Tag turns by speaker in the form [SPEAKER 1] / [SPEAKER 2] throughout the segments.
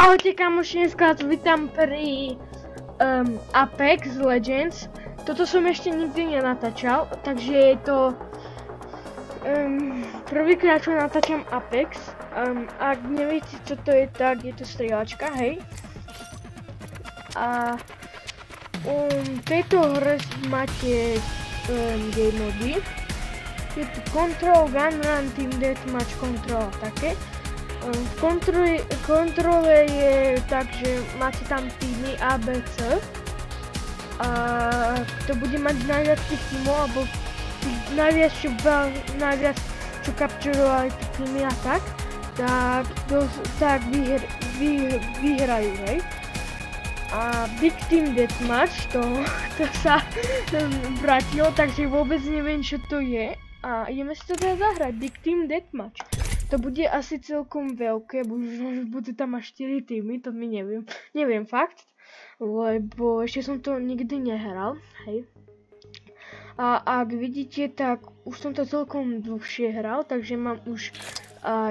[SPEAKER 1] Ahojte kamoši, dneska vás vítam pri Apex Legends. Toto som ešte nikdy nenatáčal, takže je to prvýkrát, čo natáčam Apex. Ak neviete, čo to je, tak je to strieľačka, hej. A v tejto hre máte game mody. Je tu Control, Gun Run, Team Deathmatch, Control a také. V kontrole je tak, že máte tam týmy A, B, C. A kto bude mať najviac tých týmov, alebo najviac čo kapturovali tie týmy a tak vyhrajú, hej. A Big Team Deathmatch, to sa vrátilo, takže vôbec neviem, čo to je. A ideme si to teda zahrať, Big Team Deathmatch. To bude asi celkom veľké, budú tam až 4 týmy, to mi neviem fakt, lebo ešte som to nikdy nehral, hej. A ak vidíte, tak už som to celkom dlhšie hral, takže mám už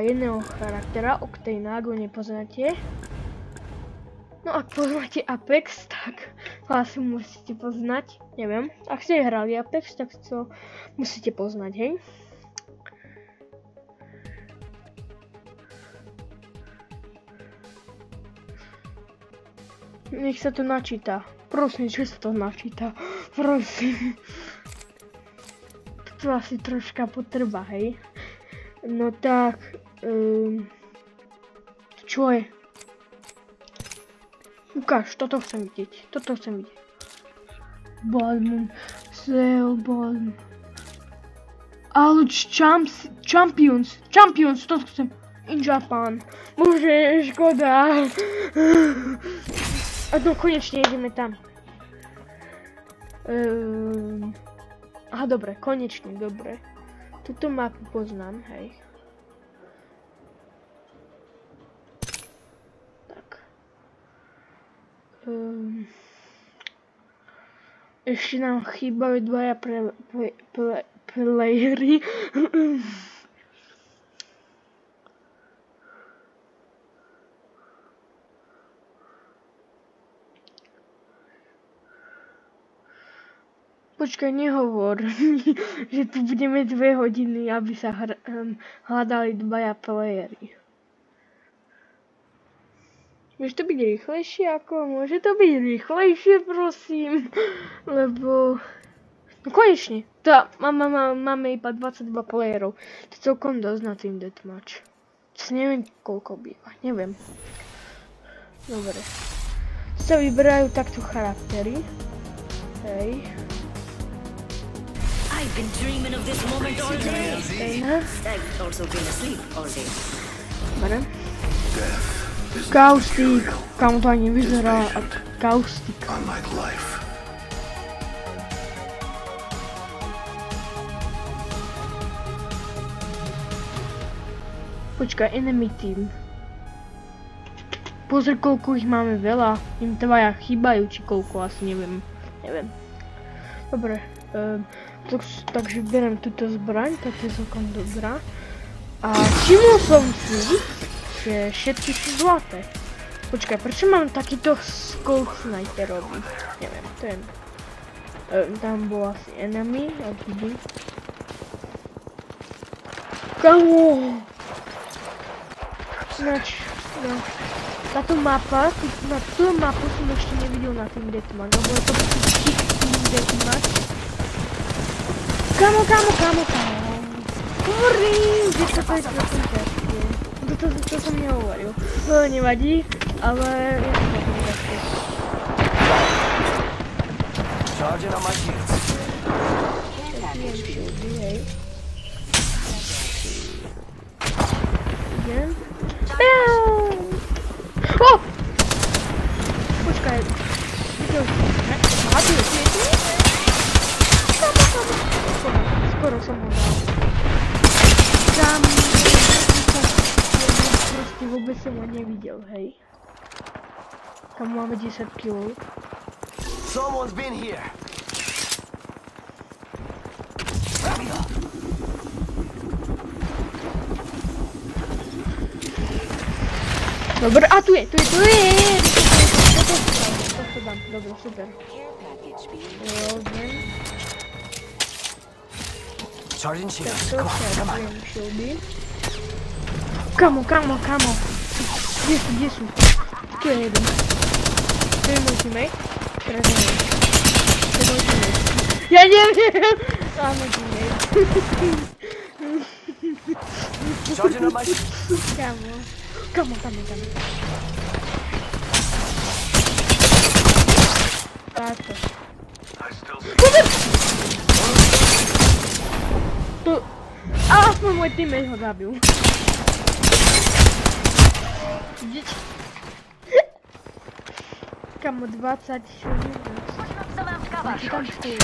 [SPEAKER 1] jedného charaktera, Octane, ak ho nepoznáte. No ak poznáte Apex, tak ho asi musíte poznať, neviem. Ak ste hrali Apex, tak to musíte poznať, hej. Nech sa to načíta. Prosím, že sa to načíta. Prosím. To asi troška potreba, hej. No tak... čo je? Ukáž, toto chcem vidieť. Balloon. Sail Balloon. Ouch, Champions, toto chcem. In Japan. Bože, škoda. A no konečne ideme tam. Aha, dobre, konečne, dobre. Túto mapu poznám, hej. Tak. Ešte nám chýbajú dvaja playery. Počkaj, nehovor, že tu budeme 2 hodiny, aby sa hľadali dvaja playery. Môže to byť rýchlejšie ako? Môže to byť rýchlejšie, prosím, lebo... No konečne, máme iba 22 playerov, to je celkom dosť na Team Deathmatch. Neviem, koľko býva, neviem. Dobre. Sa vyberajú takto charaktery. Hej.
[SPEAKER 2] I've been dreaming of this moment all day. I've also been asleep all day.
[SPEAKER 1] Dobre. Kaustik. Kam to ani vyzerá ako kaustik. Počkaj, enemy team. Pozri, koľko ich máme veľa. Im dvaja chýbajú, či koľko, asi neviem. Dobre. Takže berem túto zbraň, tak je celkom dobrá. A všimol som si, že všetky sú zlaté. Počkaj, prečo mám takýto skok snajperový? Neviem, to je... tam bol asi enemy, ak vidím. Kamo! Ináč, no. Táto mapa, na túto mapu som ešte nevidel na Team Deathmatch, lebo je to Team Deathmatch. Kamo. Hovorím, že toto je celkom ťažké. To som nehovoril. To nevadí, ale je to celkom ťažké.
[SPEAKER 3] Charging on my shields.
[SPEAKER 1] Idem. Oh! Počkaj. Videl si, skoro som ho dal. Tam... proste vôbec som ho nevidel, hej. Tam máme 10 kg.
[SPEAKER 3] Someone's been here.
[SPEAKER 1] Dobre, a tu je! To dám, dobre, super. Rozumiem.
[SPEAKER 3] Charging shields.
[SPEAKER 1] Tak
[SPEAKER 3] Come on.
[SPEAKER 1] shieldy. Kamo. Kde sú? Tu je jeden. To je môj teammate. Teraz neviem. To je môj teammate. Ja neviem! Áno, teammate.
[SPEAKER 3] Charging on my
[SPEAKER 1] Kamo. Táto. Tu. A aspoň môj teammate ho zabil. Kamo 20 šieldy. Tam stojí.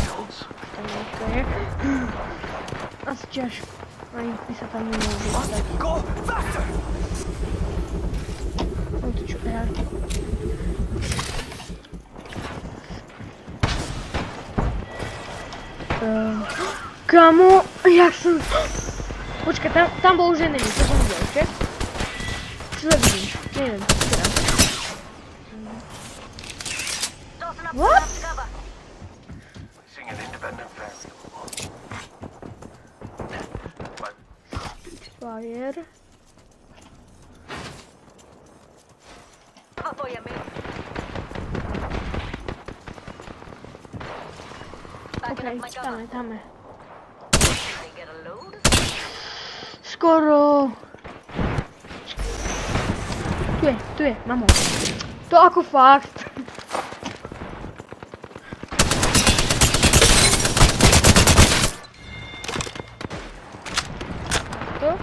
[SPEAKER 1] Asi ťažko. Ani by sa tam nemohol dostať.
[SPEAKER 3] Go faster!
[SPEAKER 1] On to čo hrá? Kamo, jak som... Počkaj, tam bol už enemy, to som videl, že? Čo to vidím? Neviem, teraz. What? Fire. Okej, dáme. Skoro. Tu je, mamo. To ako fakt. To?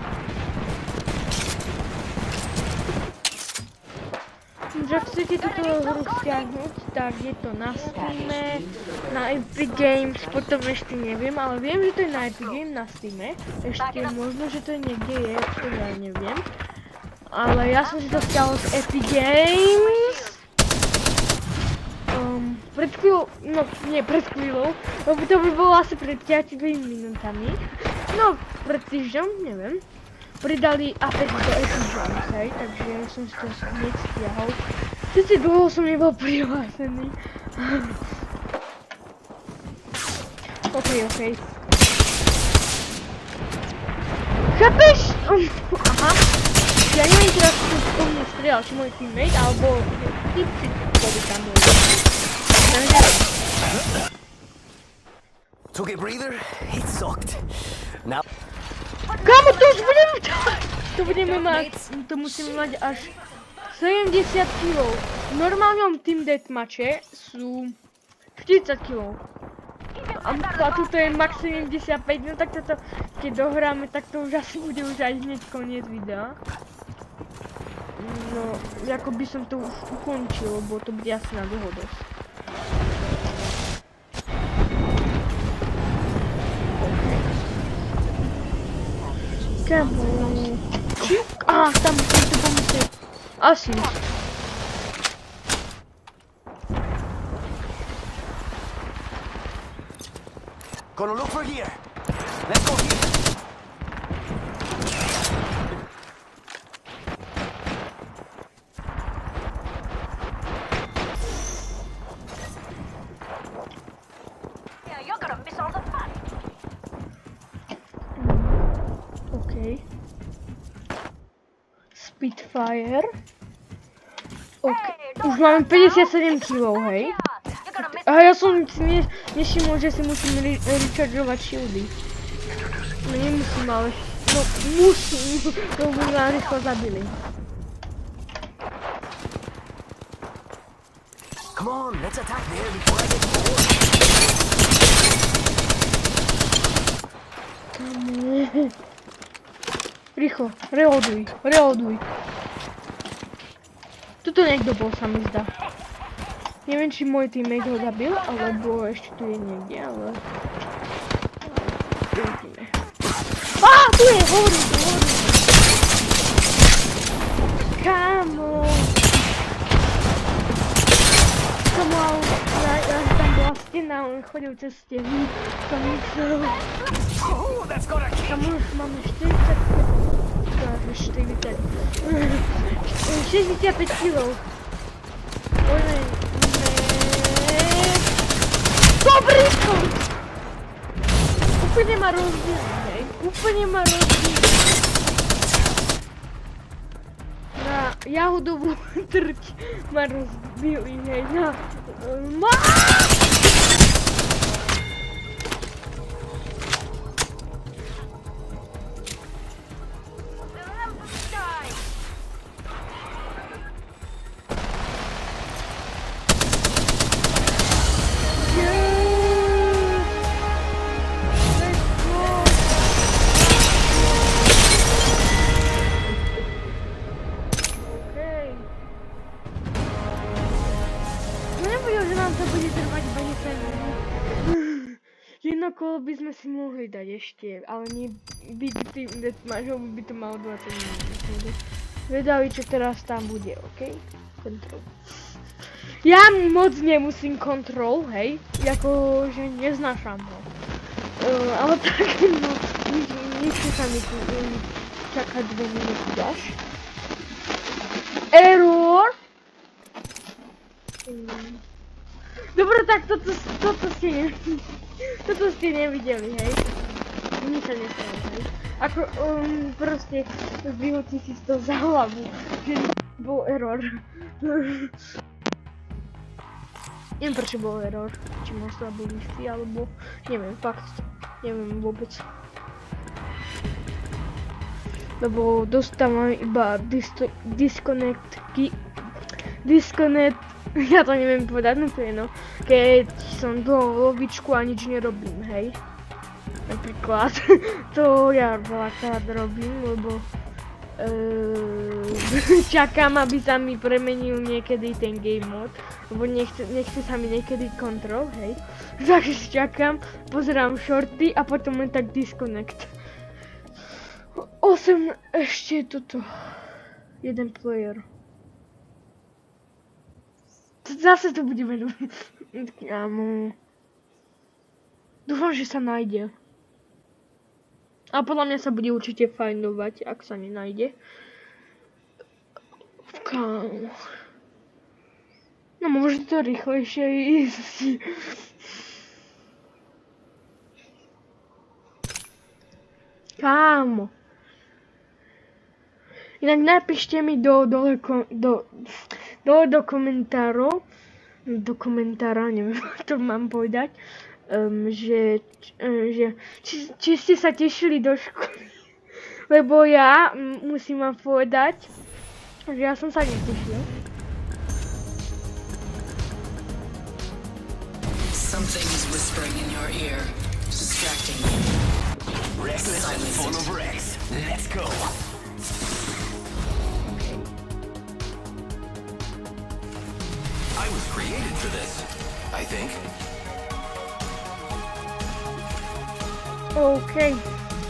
[SPEAKER 1] Ak chcete túto hru stiahnuť, tak je to na Steame, na Epic Games, potom ešte neviem, ale viem, že to je na Epic Games na Steame. Ešte možno, že to niekde je, to ja neviem. Ale ja som si to stiahol z Epic Games. Pred chvíľou, no nie pred chvíľou, lebo to by bolo asi pred 5 minútami. No, pred týždňom, neviem. Pridali Apex do Epic Games, hej, takže som si to hneď stiahol. Sice dlho som nebol prihlásený. Okej. Chápeš? Aha. Ja neviem teraz, čo po mne strieľal, či môj teammate, alebo typci, ktorý tam bol.
[SPEAKER 3] Took a breather. It sucked. Now.
[SPEAKER 1] Kamo, to už budeme... To budeme mať... To musíme mať až 70 kg. V normálnom team deathmatche sú 40 kg. A tuto je max 75, no tak toto, keď dohráme, tak to už asi bude už aj hneď koniec videa. No, ako by som to už ukončil, lebo to bude asi na dlho dosť. Kamo... Á, tam musím to pomyslieť. Asi.
[SPEAKER 3] Gonna look for here. Let's go here.
[SPEAKER 2] Yeah, you're gonna miss all the fun.
[SPEAKER 1] Okay. Spitfire. Okay. Už máme 57 kg, hej? A ja som si nevšimol, že si musím rechargeovať shieldy. No nemusím, ale... No musím, lebo ma rýchlo zabili.
[SPEAKER 3] Come on, let's attack there before I get bored.
[SPEAKER 1] Rýchlo, reloaduj. Tuto niekto bol, sa mi zdá. Neviem, či môj teammate ho zabil, alebo ešte tu je niekde, ale... Uvidíme. Á, tu je, hovorím. Kamo, ale tam bola stena, on chodil cez stenu. Som myslel... Kamo, máme 45... 40... 65 kg. Oj, ne. Dobrý skok! Úplne ma rozbili, hej. Úplne ma rozbili. Na jahodovú trť ma rozbili, hej. Na... Jedno kolo by sme si mohli dať ešte, ale nie byť tým deathmatchom by to malo 20 minút. Vedali, čo teraz tam bude, okej? Control. Ja moc nemusím control, hej? Jako, že neznášam ho. Ale tak, no, nechce sa mi tu čakať 2 minúty až. Error! Dobre, tak toto ste nevideli, hej? Nič sa nestalo, hej? Ako, proste vyhodí si to za hlavu, že bol error. Neviem, prečo bol error, či mal slabú wi-fi, alebo neviem, fakt, neviem vôbec. Lebo dostávam iba disconnect, ja to neviem povedať, no to je no, keď som dlho v lovičku a nič nerobím, hej. Napríklad, to ja veľakrát robím, lebo čakám, aby sa mi premenil niekedy ten game mode, lebo nechce sa mi niekedy control, hej. Takže čakám, pozerám shorty a potom len tak disconnect. 8, ešte toto, jeden player. Zase to budeme kámo. Dúfam, že sa nájde. A podľa mňa sa bude určite fajnovať, ak sa nenájde. Kámo. No môže to rýchlejšie ísť. Kámo. Inak napíšte mi dole do komentárov, neviem, to mám povedať, či ste sa tešili do školy, lebo ja musím vám povedať, že ja som sa netešil.
[SPEAKER 2] Something is whispering in your ear, distracting you.
[SPEAKER 3] Reckless and full of Rex. Let's go. I was created for this, I think.
[SPEAKER 1] OK,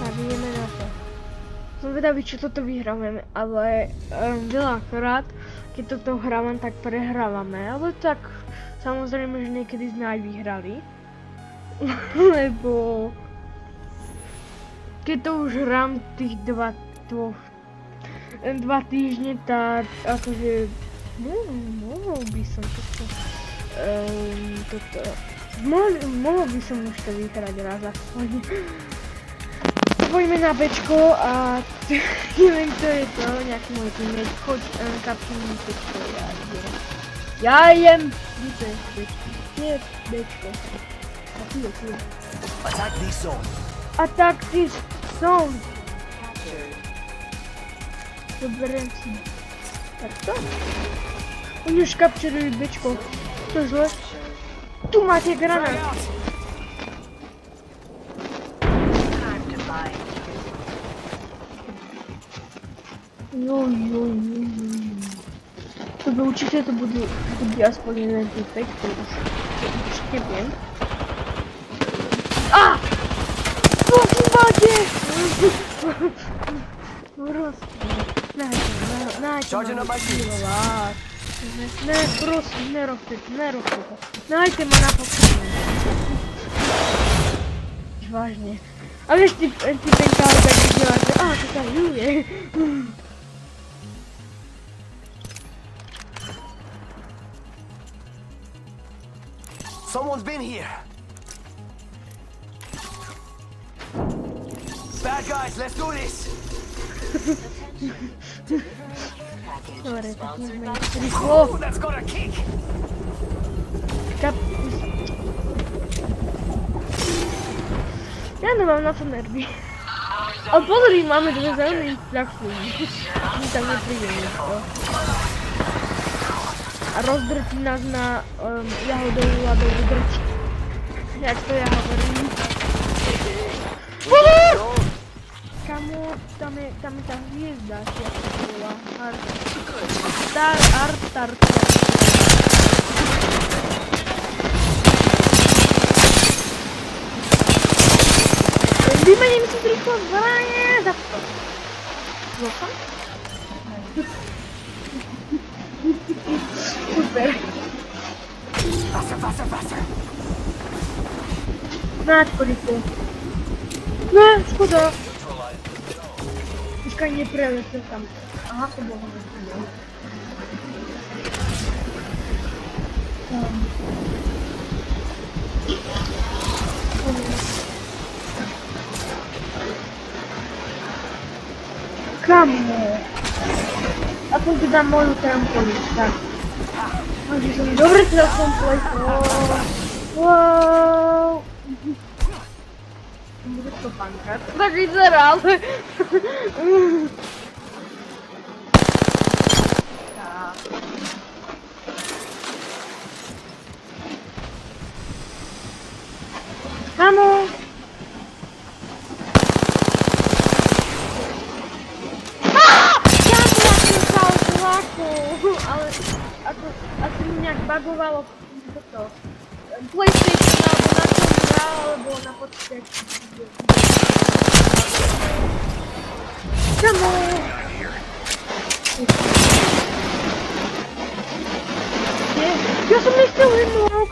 [SPEAKER 1] ideme na to. Som vedavý, čo toto vyhrávame, ale veľakrát, keď toto hrávam, tak prehrávame, ale tak samozrejme, že niekedy sme aj vyhrali. Lebo keď to už hrám tých 2 týždne, tak akože mohol by som mohol by som už to vyhrať raz aspoň. Poďme na bečko a neviem, kto je to, nejaký môj teammate, choď kapčím bečko, ja idem, kde je bečko, kde je bečko, a tu je.
[SPEAKER 3] Attack this zone.
[SPEAKER 1] Attack this zone. Doberiem si. Takto? Oni už kapčerujú bečko, to je zle. Tu máte granát. To určite to bude aspoň jeden typek, to už určite viem. Á! Prosím máte! Nájte ma vysilovať. Ne, prosím, nerobte to. Nájte ma na pokoji. Vážne. A vieš, ty penkále tak vydeláte. Á, to sa žuje.
[SPEAKER 3] Someone's been here. Bad guys, let's do this.
[SPEAKER 1] Dobre, tak môžeme ísť rýchlo.
[SPEAKER 3] Ooh, that's got a kick.
[SPEAKER 1] Ja nemám na to nervy. Ale pozri, máme dve zelené ľahšie. My tam nepríde nikto. A rozdrtí nás na jahodovú ľadovú drť. Jak to ja hovorím. Kamo, tam je tá hviezda, jak to volá. Vymením si rýchlo zbraně, zapko. Zlocha? Super.
[SPEAKER 3] Faster.
[SPEAKER 1] Náčko rýchlo. Ne, škoda. Počkaj, nepreletel tam. Aha, to bolo nepreletel. Kamo. Aspoň ti dám moju trampolin, tak. Takže som dobre celkom plesol. Wow. Bude to panka. Tak vyzerá, ale... Kamo. Ale ako mi nejak bugovalo toto PlayStation alebo na tom hra, alebo na počítači. Come on! Ja som nechcel Hemlock!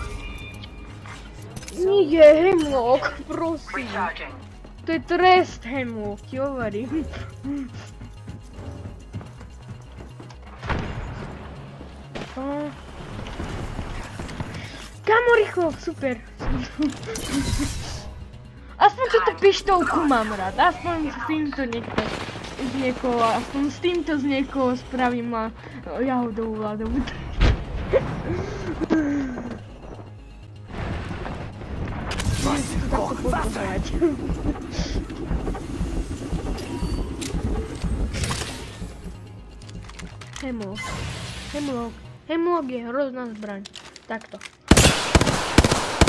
[SPEAKER 1] Nie, Hemlock, prosím. To je trest, Hemlock, ti hovorím. Kamo, rýchlo, super. Aspoň túto pištolku mám rád, aspoň s týmto niekto z niekoho, aspoň s týmto z niekoho spravím jahodovú ľadovú. Hemlock je hrozná zbraň. Takto.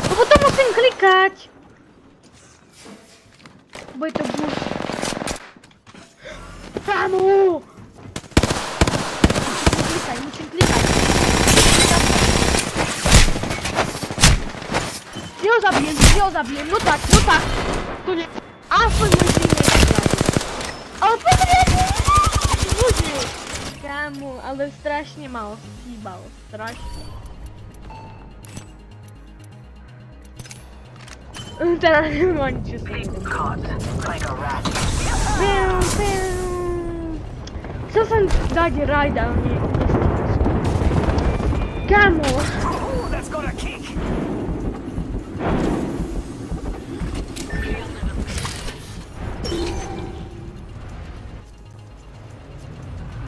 [SPEAKER 1] A potom musím klikať. Bude to boost. Kamo! Musím klikať. Si ho zabijem, no tak. To nie... Aspoň môj tým neklikať. Ale pozri, bože! Kamo, ale strašne malo chýbalo, strašne. Teraz neviem ani čo sa chcel som dať raid, ale nestíhal som. Kamo!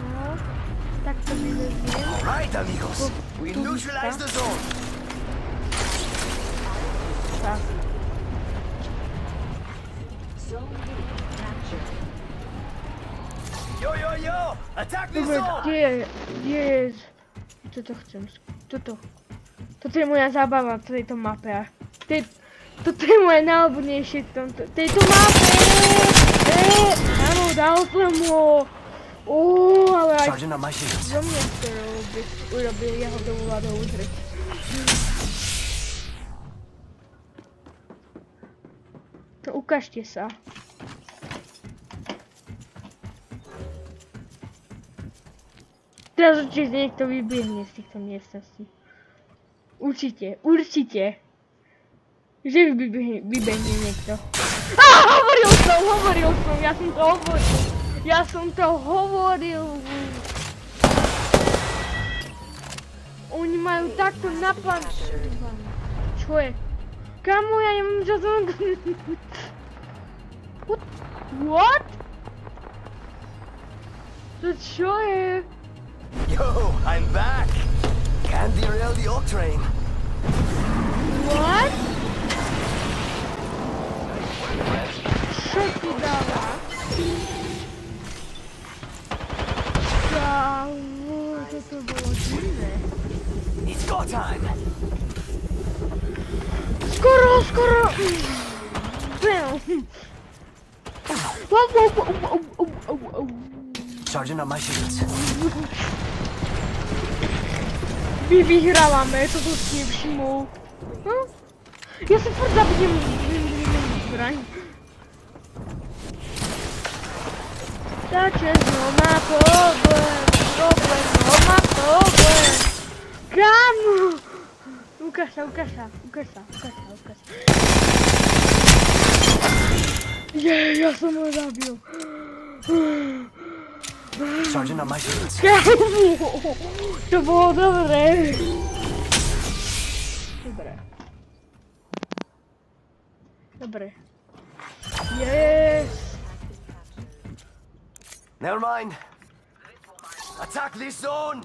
[SPEAKER 1] No, tak to vyveziem.
[SPEAKER 3] Alright, amigos. We neutralize the zone.
[SPEAKER 1] Tak.
[SPEAKER 3] Yo! Attack the
[SPEAKER 1] Dobre,
[SPEAKER 3] zone!
[SPEAKER 1] kde je... Toto chcem... Toto je moja zábava v tejto mape. Toto je moje najobľúbenejšie v tejto mape! Áno, dal som ho! Ale aj... Zo mňa to urobil jahodovú ľadovú drť. Ukážte sa. Teraz určite niekto vybiehne z týchto miestností. Určite. Že vybehne niekto. Hovoril som, ja som to hovoril. Oni majú takto naplánované. Čo je? Kamo, ja nemám za to... What? To čo je?
[SPEAKER 4] Yo, I'm back! Can't derail the old train.
[SPEAKER 1] What? Čo ti dáva? Toto bolo divné.
[SPEAKER 4] It's go time!
[SPEAKER 1] Skoro!
[SPEAKER 4] Charging up my shields.
[SPEAKER 1] My vyhrávame, toto si nevšimol. Ja sa furt zabijem zbraň. Začezno má problém. Kamo! Ukáž sa. Ja som ho zabil.
[SPEAKER 4] Charging up my shields.
[SPEAKER 1] Kamo! To bolo dobré. Dobre. Yes!
[SPEAKER 4] Never mind. Attack this zone!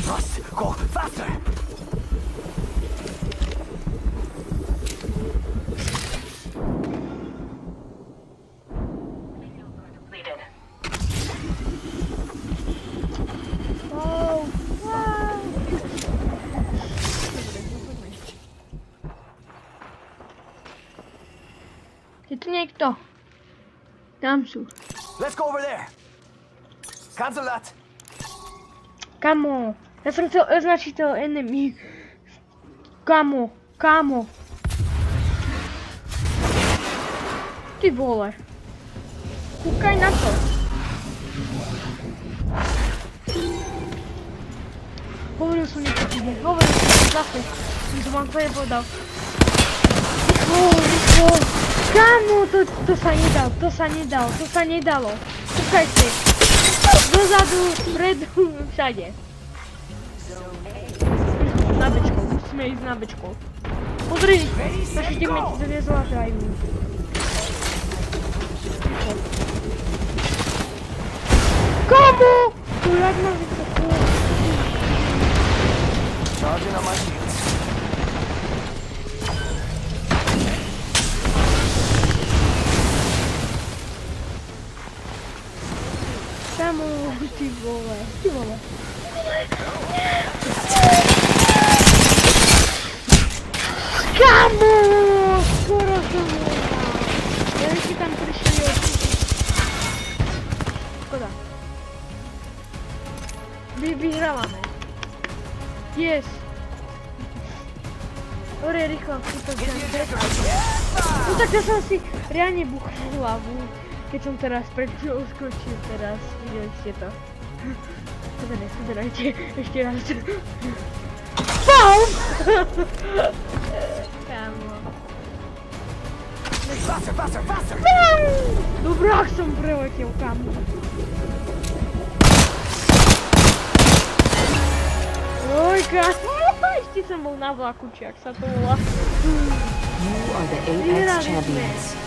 [SPEAKER 4] Must go faster!
[SPEAKER 1] Oh, wow! Je tu niekto? Tam sú.
[SPEAKER 4] Let's go over there! Cancel that!
[SPEAKER 1] Kamo, ja som chcel označiť toho enemy. Kamo. Ty vole. Kúkaj na to. Hovoril som niečo ti ide. Zase. Som to vám tvoje povedal. Rýchlo. Kamo, to sa nedalo. Kúkajte. Dozadu, vpredu, všade. Na bečkou, musíme ísť na bečkou. Pozri, naši teammates to nezvládajú. Kamo? To jak má vysoko?
[SPEAKER 4] Charging up my shields.
[SPEAKER 1] Kamo, ty vole. Kamo! Skoro som ho dal. Ja ešte tam prišli od... Škoda. Vyhrávame. Yes. Dobre, rýchlo, to no tak ja som si reálne buchol hlavu. Keď som teraz pred chvíľou skočil, teraz videli ste to. Pozerajte, ešte raz. BOOM! Kámo.
[SPEAKER 4] Faster!
[SPEAKER 1] Dobrák som preletel, kámo. Oj, kámo, ešte som bol na vlaku, či ak sa to volá.
[SPEAKER 2] You are the Apex champions.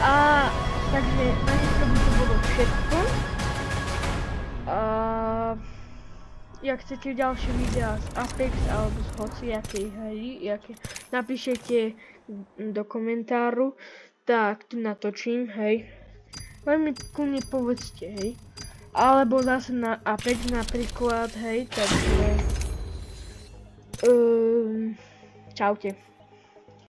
[SPEAKER 1] A takže na dneska by to bolo všetko. Jak chcete ďalšie videá z Apex alebo z hociakej hry, napíšete do komentáru, tak tu natočím, hej. Len mi kľudne povedzte, hej. Alebo zase na Apex napríklad, hej, takže... čaute.